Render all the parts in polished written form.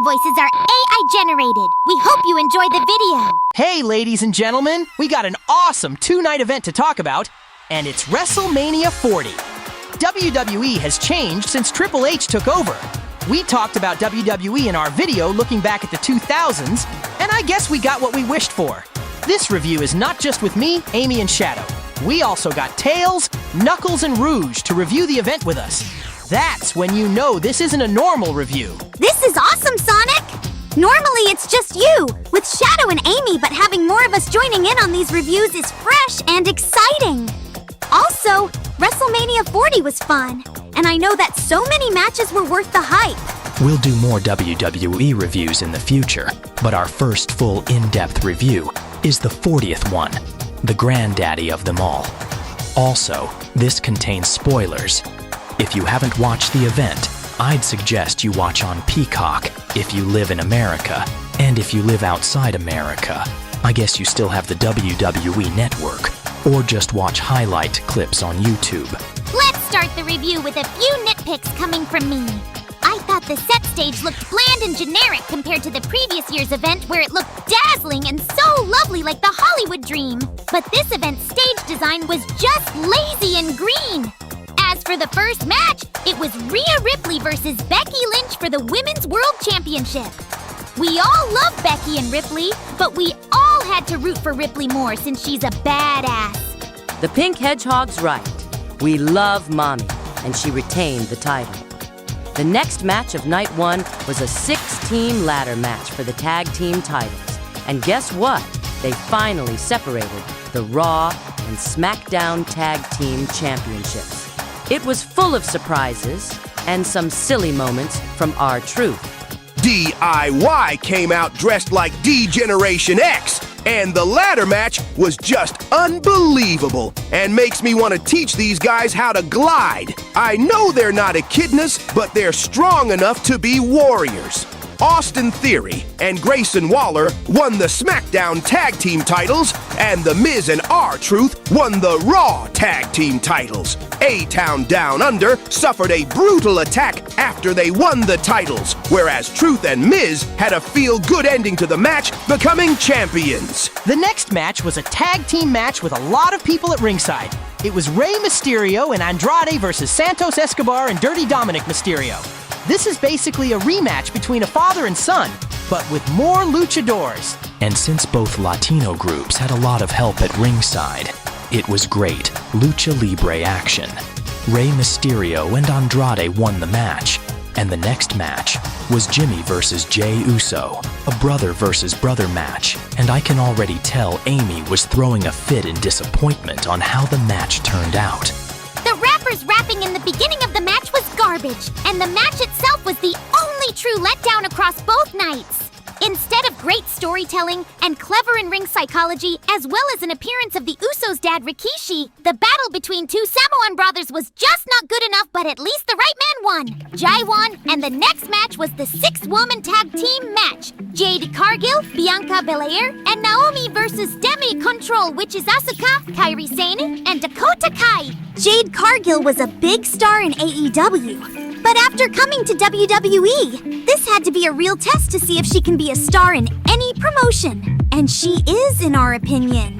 background voices are AI generated. We hope you enjoy the video. Hey, ladies and gentlemen, we got an awesome two-night event to talk about, and it's WrestleMania 40. WWE has changed since Triple H took over. We talked about WWE in our video looking back at the 2000s, and I guess we got what we wished for. This review is not just with me, Amy, and Shadow. We also got Tails, Knuckles, and Rouge to review the event with us. That's when you know this isn't a normal review. This is awesome, Sonic! Normally it's just you, with Shadow and Amy, but having more of us joining in on these reviews is fresh and exciting. Also, WrestleMania 40 was fun, and I know that so many matches were worth the hype. We'll do more WWE reviews in the future, but our first full in-depth review is the 40th one, the granddaddy of them all. Also, this contains spoilers. If you haven't watched the event, I'd suggest you watch on Peacock if you live in America, and if you live outside America, I guess you still have the WWE Network, or just watch highlight clips on YouTube. Let's start the review with a few nitpicks coming from me. I thought the set stage looked bland and generic compared to the previous year's event where it looked dazzling and so lovely like the Hollywood dream. But this event's stage design was just lazy and green. As for the first match, it was Rhea Ripley versus Becky Lynch for the Women's World Championship. We all love Becky and Ripley, but we all had to root for Ripley more since she's a badass. The Pink Hedgehog's right. We love Mommy, and she retained the title. The next match of night one was a 6-team ladder match for the tag team titles. And guess what? They finally separated the Raw and SmackDown Tag Team Championships. It was full of surprises and some silly moments from R-Truth. DIY came out dressed like D-Generation X, and the ladder match was just unbelievable and makes me want to teach these guys how to glide. I know they're not echidnas, but they're strong enough to be warriors. Austin Theory and Grayson Waller won the SmackDown Tag Team titles, and The Miz and R-Truth won the Raw Tag Team titles. A-Town Down Under suffered a brutal attack after they won the titles, whereas Truth and Miz had a feel-good ending to the match, becoming champions. The next match was a tag team match with a lot of people at ringside. It was Rey Mysterio and Andrade versus Santos Escobar and Dirty Dominic Mysterio. This is basically a rematch between a father and son, but with more luchadors. And since both Latino groups had a lot of help at ringside, it was great lucha libre action. Rey Mysterio and Andrade won the match, and the next match was Jimmy versus Jey Uso, a brother versus brother match, and I can already tell Amy was throwing a fit in disappointment on how the match turned out. The rappers rapping in the beginning of the match was garbage, and the match itself was the only true letdown across both nights. Instead of great storytelling and clever in-ring psychology, as well as an appearance of the Usos' dad Rikishi, the battle between two Samoan brothers was just not good enough, but at least the right man won. Jai won, and the next match was the 6-woman tag team match. Jade Cargill, Bianca Belair, and Naomi versus Demi Control, which is Asuka, Kairi Sane, and Dakota Kai. Jade Cargill was a big star in AEW. But after coming to WWE, this had to be a real test to see if she can be a star in any promotion. And she is, in our opinion.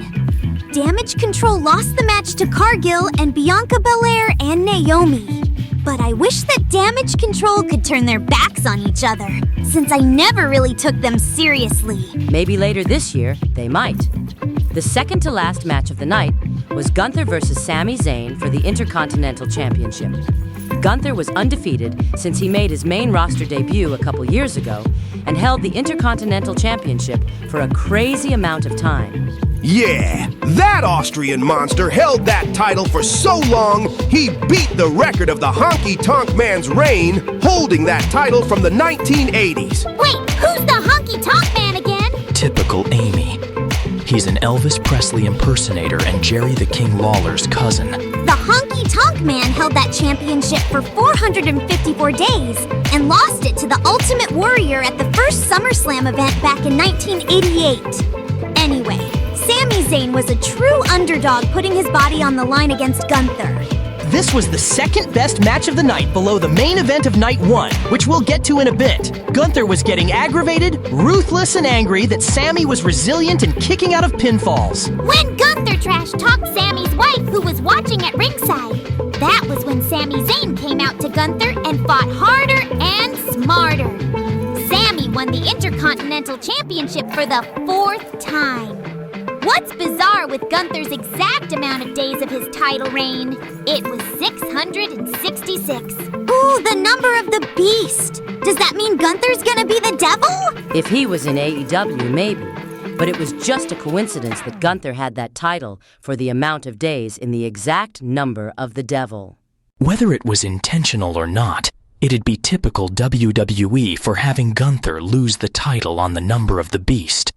Damage Control lost the match to Cargill and Bianca Belair and Naomi. But I wish that Damage Control could turn their backs on each other, since I never really took them seriously. Maybe later this year, they might. The second to last match of the night was Gunther versus Sami Zayn for the Intercontinental Championship. Gunther was undefeated since he made his main roster debut a couple years ago and held the Intercontinental Championship for a crazy amount of time. Yeah, that Austrian monster held that title for so long, he beat the record of the Honky Tonk Man's reign, holding that title from the 1980s. Wait, who's the Honky Tonk Man again? Typical Amy. He's an Elvis Presley impersonator and Jerry the King Lawler's cousin. The Honky Tonk Man held that championship for 454 days and lost it to the Ultimate Warrior at the first SummerSlam event back in 1988. Anyway, Sami Zayn was a true underdog putting his body on the line against Gunther. This was the second best match of the night below the main event of night 1, which we'll get to in a bit. Gunther was getting aggravated, ruthless, and angry that Sammy was resilient and kicking out of pinfalls. When Gunther trash talked Sammy's wife, who was watching at ringside, that was when Sami Zayn came out to Gunther and fought harder and smarter. Sammy won the Intercontinental Championship for the 4th time. What's bizarre with Gunther's exact amount of days of his title reign? It was 666. Ooh, the number of the beast! Does that mean Gunther's gonna be the devil? If he was in AEW, maybe. But it was just a coincidence that Gunther had that title for the amount of days in the exact number of the devil. Whether it was intentional or not, it'd be typical WWE for having Gunther lose the title on the number of the beast.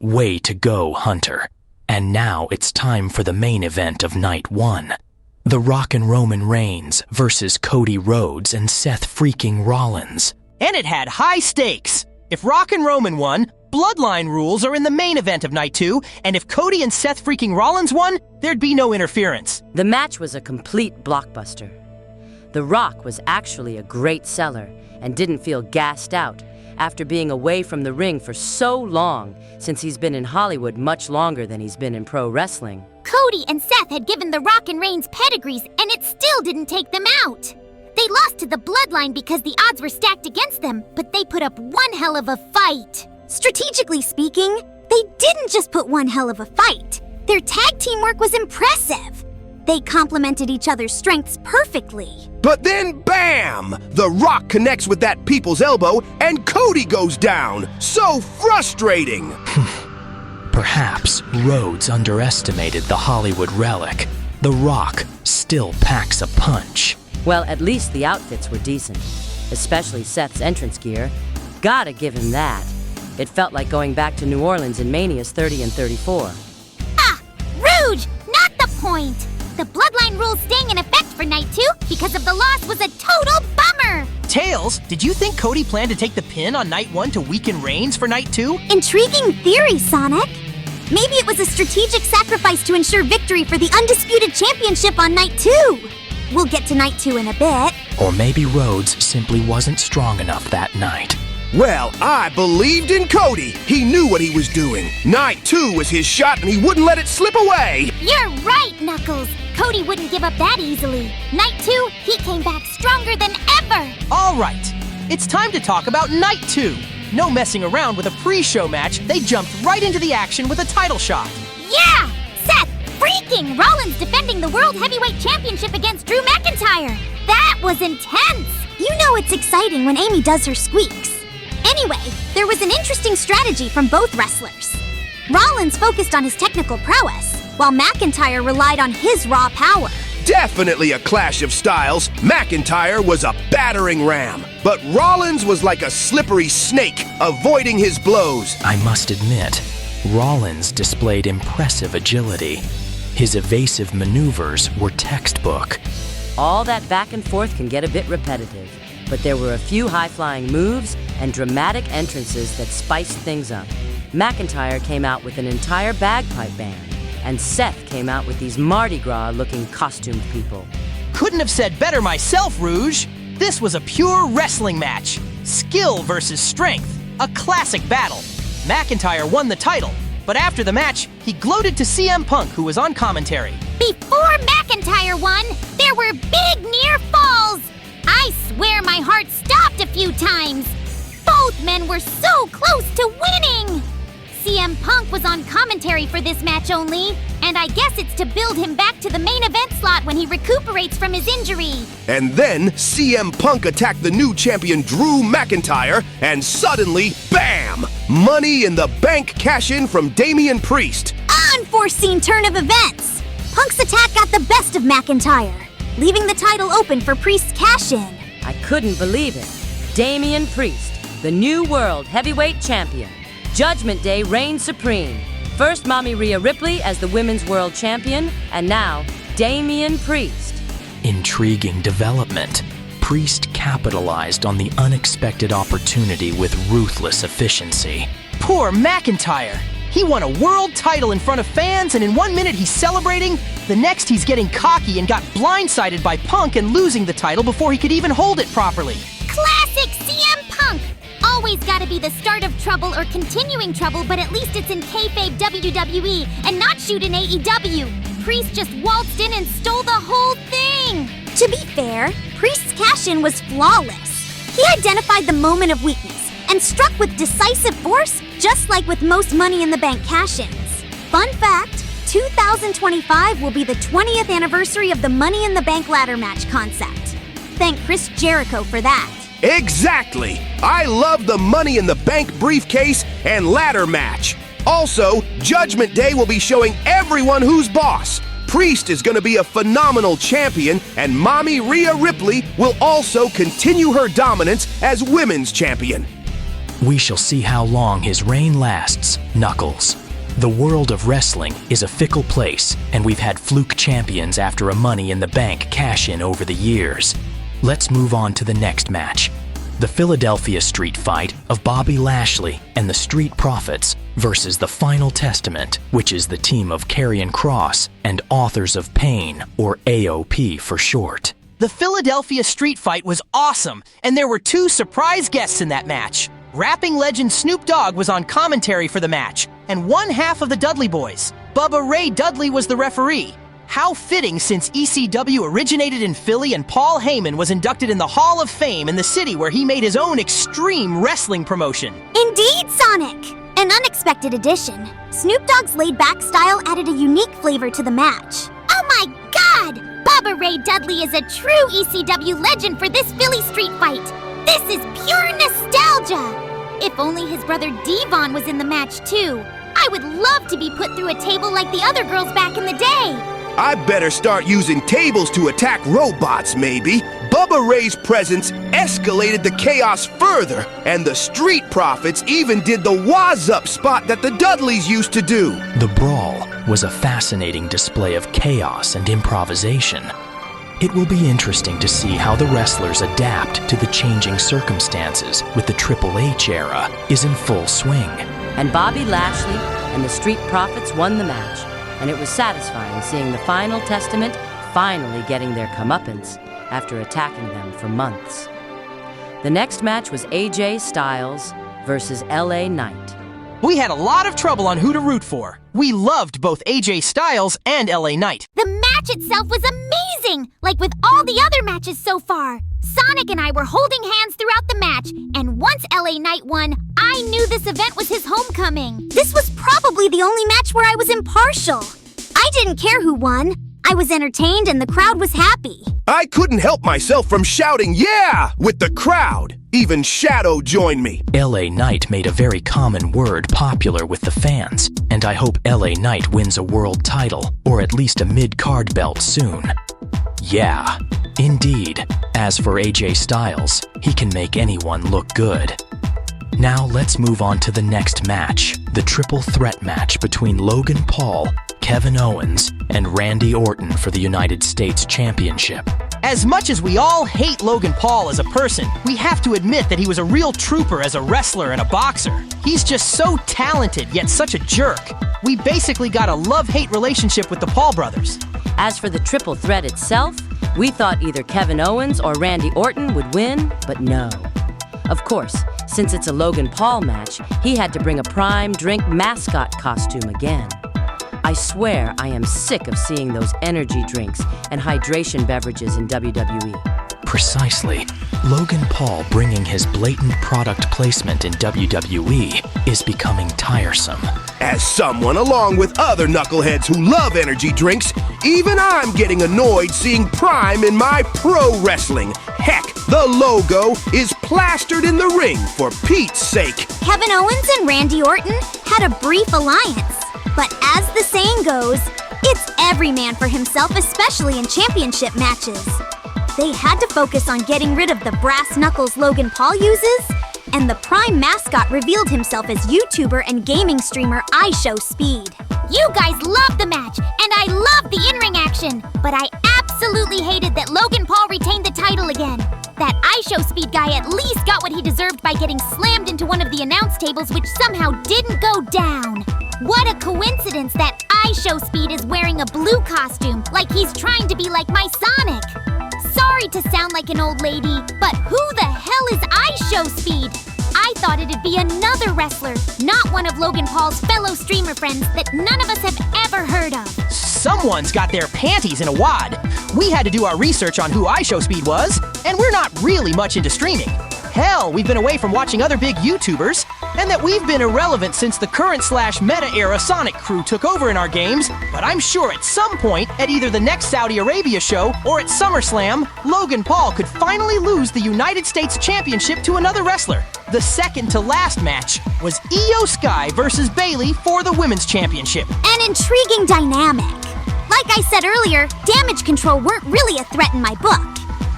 Way to go, Hunter. And now it's time for the main event of night 1. The Rock and Roman Reigns versus Cody Rhodes and Seth freaking Rollins. And it had high stakes. If Rock and Roman won, Bloodline rules are in the main event of night 2, and if Cody and Seth freaking Rollins won, there'd be no interference. The match was a complete blockbuster. The Rock was actually a great seller and didn't feel gassed out after being away from the ring for so long, since he's been in Hollywood much longer than he's been in pro wrestling. Cody and Seth had given the Rock and Reigns pedigrees, and it still didn't take them out. They lost to the Bloodline because the odds were stacked against them, but they put up one hell of a fight. Strategically speaking, they didn't just put one hell of a fight. Their tag teamwork was impressive. They complemented each other's strengths perfectly. But then, bam! The Rock connects with that people's elbow, and Cody goes down. So frustrating! Perhaps Rhodes underestimated the Hollywood relic. The Rock still packs a punch. Well, at least the outfits were decent, especially Seth's entrance gear. Gotta give him that. It felt like going back to New Orleans in Manias 30 and 34. Ah! Rouge! Not the point! The Bloodline rules staying in effect for night 2 because of the loss was a total bummer! Tails, did you think Cody planned to take the pin on night 1 to weaken Reigns for night 2? Intriguing theory, Sonic. Maybe it was a strategic sacrifice to ensure victory for the Undisputed Championship on night 2. We'll get to night 2 in a bit. Or maybe Rhodes simply wasn't strong enough that night. Well, I believed in Cody. He knew what he was doing. Night 2 was his shot, and he wouldn't let it slip away. You're right, Knuckles. Cody wouldn't give up that easily. Night 2, he came back stronger than ever. All right, it's time to talk about night 2. No messing around with a pre-show match. They jumped right into the action with a title shot. Yeah! Seth freaking Rollins defending the World Heavyweight Championship against Drew McIntyre. That was intense. You know it's exciting when Amy does her squeaks. Anyway, there was an interesting strategy from both wrestlers. Rollins focused on his technical prowess, while McIntyre relied on his raw power. Definitely a clash of styles. McIntyre was a battering ram, but Rollins was like a slippery snake, avoiding his blows. I must admit, Rollins displayed impressive agility. His evasive maneuvers were textbook. All that back and forth can get a bit repetitive, but there were a few high-flying moves and dramatic entrances that spiced things up. McIntyre came out with an entire bagpipe band, and Seth came out with these Mardi Gras-looking costumed people. Couldn't have said better myself, Rouge. This was a pure wrestling match. Skill versus strength. A classic battle. McIntyre won the title, but after the match, he gloated to CM Punk, who was on commentary. Before McIntyre won, there were big near falls. I swear my heart stopped a few times. Both men were so close to winning. CM Punk was on commentary for this match only, and I guess it's to build him back to the main event slot when he recuperates from his injury. And then CM Punk attacked the new champion Drew McIntyre, and suddenly, bam! Money in the Bank cash-in from Damian Priest. Unforeseen turn of events. Punk's attack got the best of McIntyre, leaving the title open for Priest's cash-in. I couldn't believe it. Damian Priest, the new World Heavyweight Champion. Judgment Day reigns supreme. First Mommy Rhea Ripley as the Women's World Champion, and now Damian Priest. Intriguing development. Priest capitalized on the unexpected opportunity with ruthless efficiency. Poor McIntyre. He won a world title in front of fans, and in 1 minute he's celebrating, the next he's getting cocky and got blindsided by Punk and losing the title before he could even hold it properly. Classic CM Punk! Always gotta be the start of trouble or continuing trouble, but at least it's in kayfabe WWE and not shoot in AEW. Priest just waltzed in and stole the whole thing! To be fair, Priest's cash-in was flawless. He identified the moment of weakness and struck with decisive force, just like with most Money in the Bank cash-ins. Fun fact, 2025 will be the 20th anniversary of the Money in the Bank ladder match concept. Thank Chris Jericho for that. Exactly! I love the Money in the Bank briefcase and ladder match. Also, Judgment Day will be showing everyone who's boss. Priest is going to be a phenomenal champion, and Mommy Rhea Ripley will also continue her dominance as women's champion. We shall see how long his reign lasts, Knuckles. The world of wrestling is a fickle place, and we've had fluke champions after a Money in the Bank cash-in over the years. Let's move on to the next match. The Philadelphia Street Fight of Bobby Lashley and the Street Profits versus the Final Testament, which is the team of Karrion Kross and Authors of Pain, or AOP for short. The Philadelphia Street Fight was awesome, and there were 2 surprise guests in that match. Rapping legend Snoop Dogg was on commentary for the match, and one half of the Dudley Boys, Bubba Ray Dudley, was the referee. How fitting, since ECW originated in Philly and Paul Heyman was inducted in the Hall of Fame in the city where he made his own extreme wrestling promotion. Indeed, Sonic! An unexpected addition. Snoop Dogg's laid-back style added a unique flavor to the match. Oh my God! Bubba Ray Dudley is a true ECW legend for this Philly street fight. This is pure nostalgia! If only his brother Devon was in the match too. I would love to be put through a table like the other girls back in the day. I better start using tables to attack robots, maybe. Bubba Ray's presence escalated the chaos further, and the Street Profits even did the waz-up spot that the Dudleys used to do. The brawl was a fascinating display of chaos and improvisation. It will be interesting to see how the wrestlers adapt to the changing circumstances with the Triple H era is in full swing. And Bobby Lashley and the Street Profits won the match, and it was satisfying seeing the Final Testament finally getting their comeuppance after attacking them for months. The next match was AJ Styles versus LA Knight. We had a lot of trouble on who to root for. We loved both AJ Styles and LA Knight. The match itself was amazing, like with all the other matches so far. Sonic and I were holding hands throughout the match, and once LA Knight won, I knew this event was his homecoming. This was probably the only match where I was impartial. I didn't care who won. I was entertained and the crowd was happy. I couldn't help myself from shouting, "Yeah!" with the crowd. Even Shadow joined me. LA Knight made a very common word popular with the fans, and I hope LA Knight wins a world title, or at least a mid-card belt soon. Yeah, indeed. As for AJ Styles, he can make anyone look good. Now let's move on to the next match, the triple threat match between Logan Paul, Kevin Owens, and Randy Orton for the United States Championship. As much as we all hate Logan Paul as a person, we have to admit that he was a real trooper as a wrestler and a boxer. He's just so talented, yet such a jerk. We basically got a love-hate relationship with the Paul brothers. As for the triple threat itself, we thought either Kevin Owens or Randy Orton would win, but no. Of course, since it's a Logan Paul match, he had to bring a Prime Drink mascot costume again. I swear I am sick of seeing those energy drinks and hydration beverages in WWE. Precisely. Logan Paul bringing his blatant product placement in WWE is becoming tiresome. As someone along with other knuckleheads who love energy drinks, even I'm getting annoyed seeing Prime in my pro wrestling. Heck, the logo is plastered in the ring, for Pete's sake. Kevin Owens and Randy Orton had a brief alliance. But as the saying goes, it's every man for himself, especially in championship matches. They had to focus on getting rid of the brass knuckles Logan Paul uses, and the Prime mascot revealed himself as YouTuber and gaming streamer iShowSpeed. You guys loved the match, and I loved the in-ring action, but I absolutely hated that Logan Paul retained the title again. That iShow Speed guy at least got what he deserved by getting slammed into one of the announce tables, which somehow didn't go down. What a coincidence that iShow Speed is wearing a blue costume, like he's trying to be like my Sonic. Sorry to sound like an old lady, but who the hell is iShow Speed? I thought it'd be another wrestler, not one of Logan Paul's fellow streamer friends that none of us have ever heard of. Someone's got their panties in a wad. We had to do our research on who iShow Speed was, and we're not really much into streaming. Hell, we've been away from watching other big YouTubers, and that we've been irrelevant since the current/meta era Sonic crew took over in our games, but I'm sure at some point, at either the next Saudi Arabia show or at SummerSlam, Logan Paul could finally lose the United States Championship to another wrestler. The second to last match was Io Sky versus Bayley for the Women's Championship. An intriguing dynamic. Like I said earlier, Damage Control weren't really a threat in my book.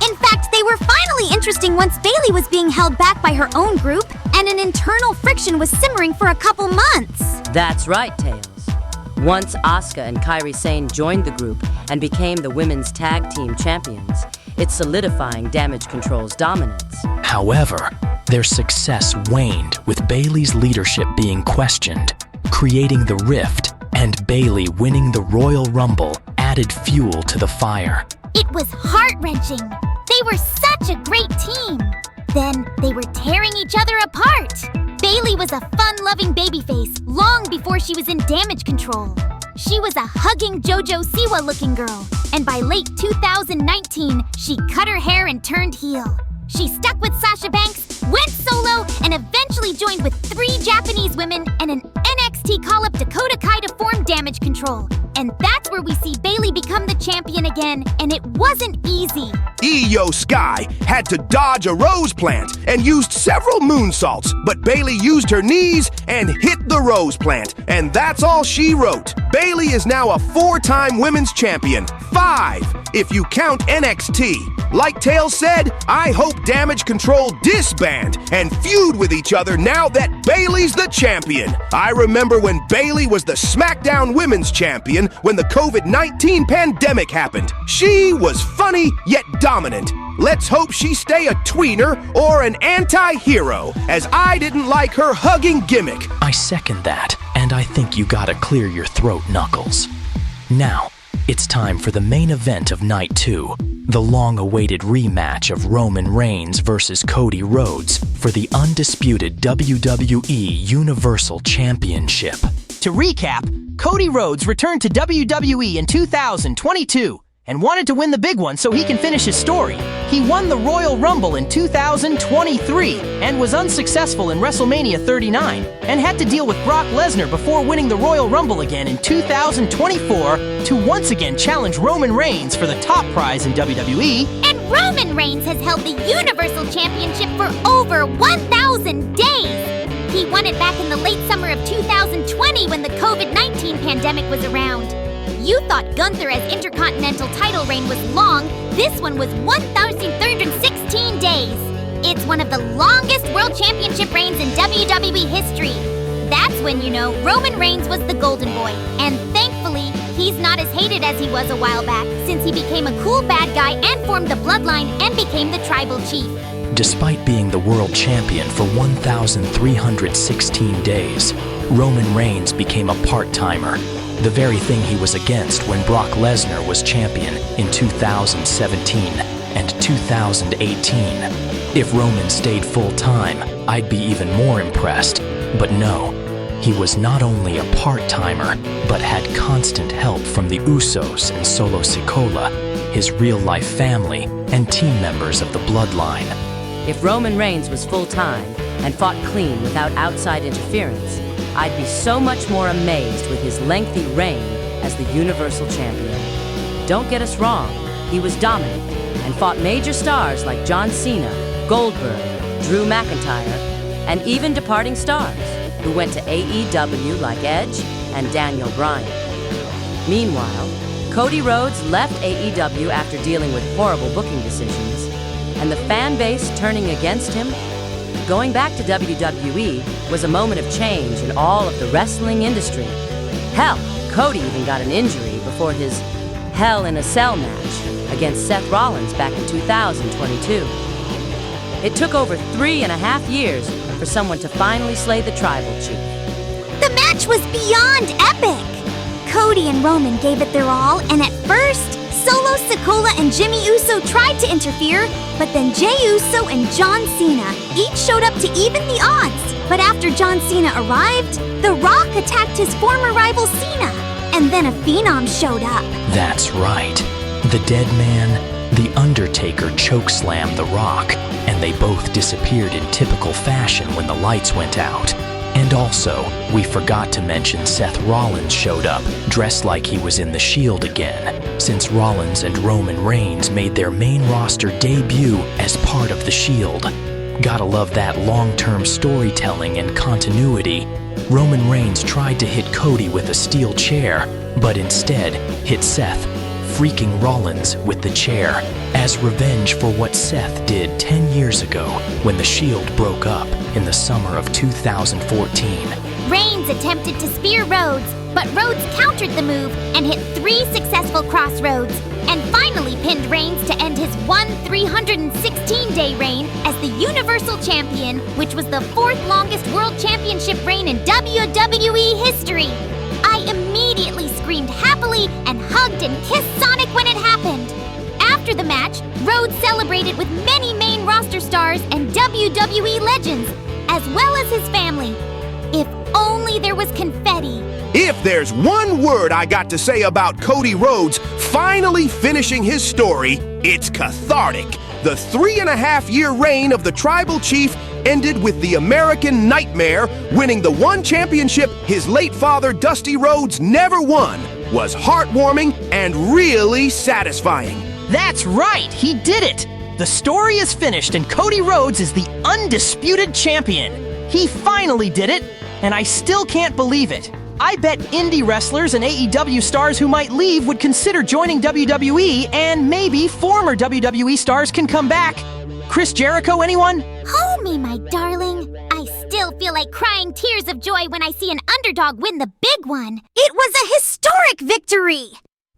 In fact, they were finally interesting once Bayley was being held back by her own group and an internal friction was simmering for a couple months. That's right, Tails. Once Asuka and Kairi Sane joined the group and became the women's tag team champions, it's solidifying Damage Control's dominance. However, their success waned with Bayley's leadership being questioned, creating the rift, and Bayley winning the Royal Rumble added fuel to the fire. It was heart-wrenching. They were such a great team. Then they were tearing each other apart. Bayley was a fun-loving babyface long before she was in Damage Control. She was a hugging JoJo Siwa-looking girl, and by late 2019, she cut her hair and turned heel. She stuck with Sasha Banks, went solo, and eventually joined with 3 Japanese women and an NXT call-up Dakota Kai to form Damage Control. And that's where we see Bayley become the champion again, and it wasn't easy. Io Sky had to dodge a rose plant and used several moonsaults, but Bayley used her knees and hit the rose plant, and that's all she wrote. Bayley is now a 4-time women's champion, 5 if you count NXT. Like Tails said, I hope Damage Control disband and feud with each other now that Bayley's the champion. I remember when Bayley was the SmackDown Women's Champion when the COVID-19 pandemic happened. She was funny yet dominant. Let's hope she stay a tweener or an anti-hero, as I didn't like her hugging gimmick. I second that, and I think you gotta clear your throat, Knuckles. Now, it's time for the main event of Night 2, the long-awaited rematch of Roman Reigns versus Cody Rhodes for the undisputed WWE Universal Championship. To recap, Cody Rhodes returned to WWE in 2022 and wanted to win the big one so he can finish his story. He won the Royal Rumble in 2023 and was unsuccessful in WrestleMania 39 and had to deal with Brock Lesnar before winning the Royal Rumble again in 2024 to once again challenge Roman Reigns for the top prize in WWE. And Roman Reigns has held the Universal Championship for over 1,000 days. He won it back in the late summer of 2020 when the COVID-19 pandemic was around. You thought Gunther as Intercontinental title reign was long. This one was 1,316 days. It's one of the longest World Championship reigns in WWE history. That's when you know Roman Reigns was the golden boy. And thankfully, he's not as hated as he was a while back, since he became a cool bad guy and formed the Bloodline and became the tribal chief. Despite being the world champion for 1,316 days, Roman Reigns became a part-timer, the very thing he was against when Brock Lesnar was champion in 2017 and 2018. If Roman stayed full-time, I'd be even more impressed. But no, he was not only a part-timer, but had constant help from the Usos and Solo Sikoa, his real-life family, and team members of the Bloodline. If Roman Reigns was full-time and fought clean without outside interference, I'd be so much more amazed with his lengthy reign as the Universal Champion. Don't get us wrong, he was dominant and fought major stars like John Cena, Goldberg, Drew McIntyre, and even departing stars who went to AEW like Edge and Daniel Bryan. Meanwhile, Cody Rhodes left AEW after dealing with horrible booking decisions, and the fan base turning against him. Going back to WWE was a moment of change in all of the wrestling industry. Hell, Cody even got an injury before his Hell in a Cell match against Seth Rollins back in 2022. It took over 3.5 years for someone to finally slay the tribal chief. The match was beyond epic! Cody and Roman gave it their all, and at first, Solo Sikoa and Jimmy Uso tried to interfere, but then Jey Uso and John Cena each showed up to even the odds. But after John Cena arrived, The Rock attacked his former rival Cena, and then a Phenom showed up. That's right. The Dead Man, The Undertaker chokeslammed The Rock, and they both disappeared in typical fashion when the lights went out. And also, we forgot to mention Seth Rollins showed up, dressed like he was in the Shield again, since Rollins and Roman Reigns made their main roster debut as part of the Shield. Gotta love that long-term storytelling and continuity. Roman Reigns tried to hit Cody with a steel chair, but instead hit Seth, freaking Rollins with the chair, as revenge for what Seth did 10 years ago when the Shield broke up in the summer of 2014. Reigns attempted to spear Rhodes, but Rhodes countered the move and hit 3 successful crossroads, and finally pinned Reigns to end his 316-day reign as the Universal Champion, which was the 4th longest World Championship reign in WWE history. I immediately screamed happily and hugged and kissed Sonic when it happened. After the match, Rhodes celebrated with many main roster stars and WWE legends, as well as his family. If only there was confetti. If there's one word I got to say about Cody Rhodes finally finishing his story, it's cathartic. The 3.5-year reign of the Tribal Chief ended with the American Nightmare winning the one championship his late father Dusty Rhodes never won. Was heartwarming and really satisfying. That's right, he did it! The story is finished and Cody Rhodes is the undisputed champion. He finally did it, and I still can't believe it. I bet indie wrestlers and AEW stars who might leave would consider joining WWE, and maybe former WWE stars can come back. Chris Jericho, anyone? Homie, my darling. I still feel like crying tears of joy when I see an underdog win the big one. It was a historic victory!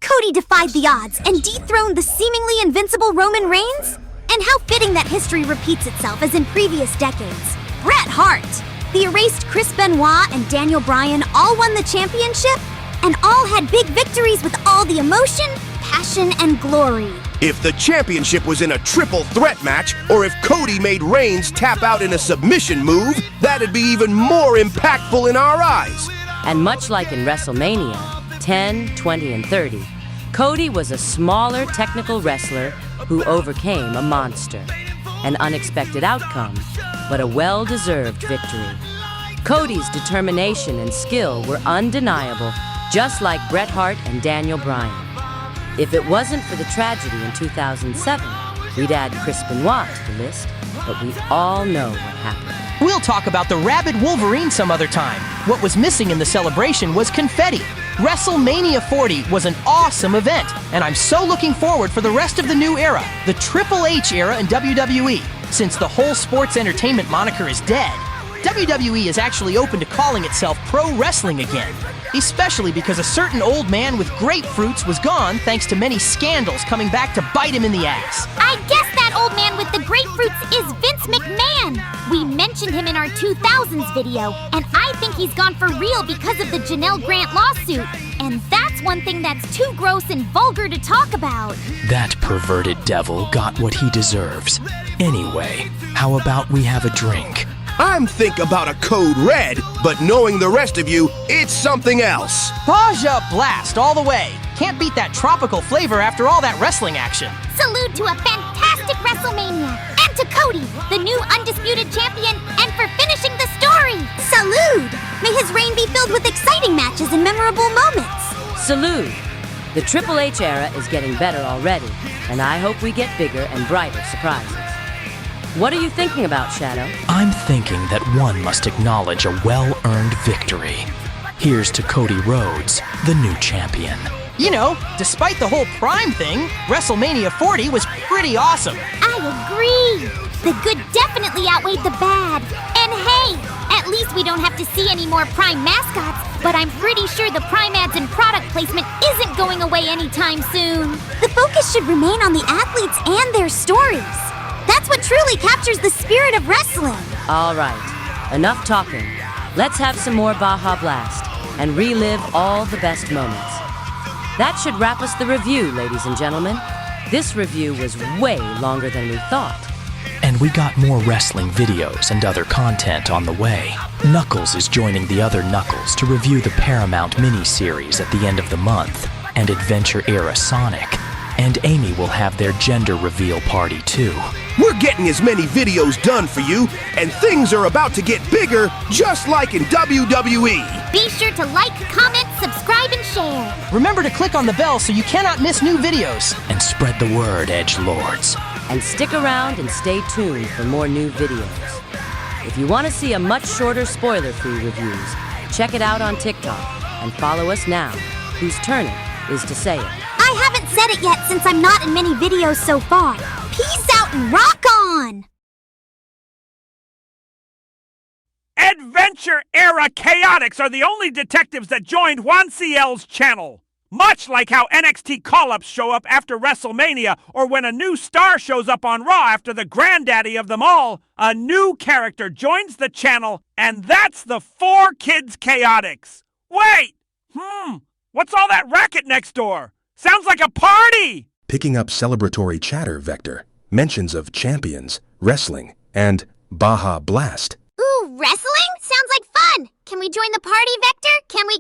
Cody defied the odds and dethroned the seemingly invincible Roman Reigns? And how fitting that history repeats itself as in previous decades. Bret Hart, the erased Chris Benoit and Daniel Bryan all won the championship, and all had big victories with all the emotion, passion, and glory. If the championship was in a triple threat match, or if Cody made Reigns tap out in a submission move, that'd be even more impactful in our eyes. And much like in WrestleMania, 10, 20, and 30, Cody was a smaller technical wrestler who overcame a monster. An unexpected outcome, but a well-deserved victory. Cody's determination and skill were undeniable, just like Bret Hart and Daniel Bryan. If it wasn't for the tragedy in 2007, we'd add Chris Benoit to the list, but we all know what happened. We'll talk about the Rabid Wolverine some other time. What was missing in the celebration was confetti. WrestleMania 40 was an awesome event, and I'm so looking forward for the rest of the new era, the Triple H era in WWE. Since the whole sports entertainment moniker is dead, WWE is actually open to calling itself pro wrestling again, especially because a certain old man with grapefruits was gone thanks to many scandals coming back to bite him in the ass. I guess that old man with the grapefruits is Vince McMahon. We mentioned him in our 2000s video, and I think he's gone for real because of the Janelle Grant lawsuit. And that's one thing that's too gross and vulgar to talk about. That perverted devil got what he deserves. Anyway, how about we have a drink? I'm think about a code red, but knowing the rest of you, it's something else. Baja Blast all the way. Can't beat that tropical flavor after all that wrestling action. Salute to a fantastic WrestleMania, and to Cody, the new undisputed champion, and for finishing the story. Salute! May his reign be filled with exciting matches and memorable moments. Salute! The Triple H era is getting better already, and I hope we get bigger and brighter surprises. What are you thinking about, Shadow? I'm thinking that one must acknowledge a well-earned victory. Here's to Cody Rhodes, the new champion. You know, despite the whole Prime thing, WrestleMania 40 was pretty awesome. I agree. The good definitely outweighed the bad. And hey, at least we don't have to see any more Prime mascots, but I'm pretty sure the Prime ads and product placement isn't going away anytime soon. The focus should remain on the athletes and their stories. That's what truly captures the spirit of wrestling. All right, enough talking. Let's have some more Baja Blast and relive all the best moments. That should wrap us the review, ladies and gentlemen. This review was way longer than we thought. And we got more wrestling videos and other content on the way. Knuckles is joining the other Knuckles to review the Paramount miniseries at the end of the month, and Adventure-era Sonic. And Amy will have their gender reveal party too. We're getting as many videos done for you, and things are about to get bigger, just like in WWE. Be sure to like, comment, subscribe, and share. Remember to click on the bell so you cannot miss new videos. And spread the word, edgelords. And stick around and stay tuned for more new videos. If you want to see a much shorter spoiler-free reviews, check it out on TikTok and follow us now, whose turn it is to say it. I haven't said it yet since I'm not in many videos so far. Peace out and rock on! Adventure-era Chaotix are the only detectives that joined Juan CL's channel. Much like how NXT call-ups show up after WrestleMania, or when a new star shows up on Raw after the granddaddy of them all, a new character joins the channel, and that's the 4Kids Chaotix. Wait! What's all that racket next door? Sounds like a party! Picking up celebratory chatter, Vector. Mentions of champions, wrestling, and Baja Blast. Ooh, wrestling? Sounds like fun! Can we join the party, Vector? Can we?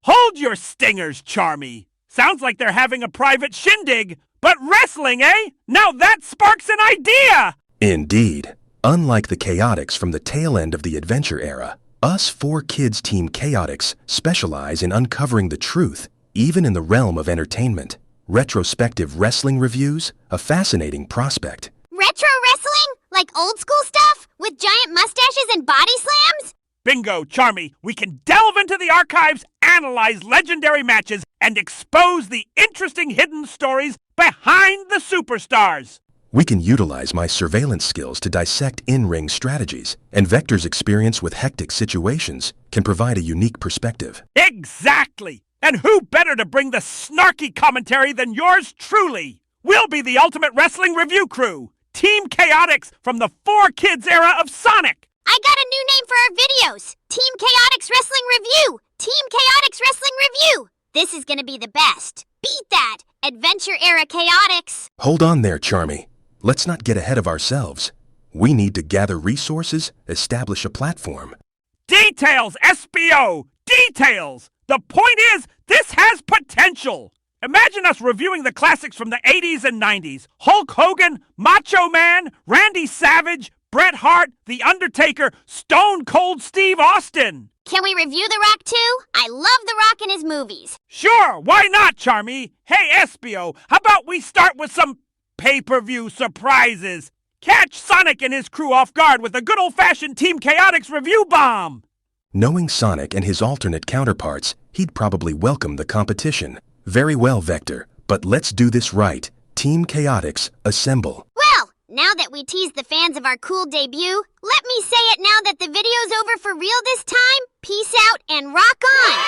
Hold your stingers, Charmy. Sounds like they're having a private shindig. But wrestling, eh? Now that sparks an idea! Indeed. Unlike the Chaotix from the tail end of the Adventure era, us 4Kids Team Chaotix specialize in uncovering the truth, even in the realm of entertainment. Retrospective wrestling reviews, a fascinating prospect. Retro wrestling? Like old school stuff? With giant mustaches and body slams? Bingo, Charmy. We can delve into the archives, analyze legendary matches, and expose the interesting hidden stories behind the superstars. We can utilize my surveillance skills to dissect in-ring strategies, and Vector's experience with hectic situations can provide a unique perspective. Exactly! And who better to bring the snarky commentary than yours truly? We'll be the ultimate wrestling review crew, Team Chaotix from the 4Kids era of Sonic. I got a new name for our videos. Team Chaotix Wrestling Review. Team Chaotix Wrestling Review. This is gonna be the best. Beat that, Adventure era Chaotix. Hold on there, Charmy. Let's not get ahead of ourselves. We need to gather resources, establish a platform. Details, SBO! Details! The point is, this has potential! Imagine us reviewing the classics from the 80s and 90s. Hulk Hogan, Macho Man, Randy Savage, Bret Hart, The Undertaker, Stone Cold Steve Austin. Can we review The Rock too? I love The Rock and his movies. Sure, why not, Charmy? Hey, SBO, how about we start with some pay-per-view surprises? Catch Sonic and his crew off guard with a good old-fashioned Team Chaotix review bomb. Knowing Sonic and his alternate counterparts, he'd probably welcome the competition. Very well, Vector, but let's do this right. Team Chaotix, assemble. Well, now that we teased the fans of our cool debut, let me say it now that the video's over for real this time. Peace out and rock on!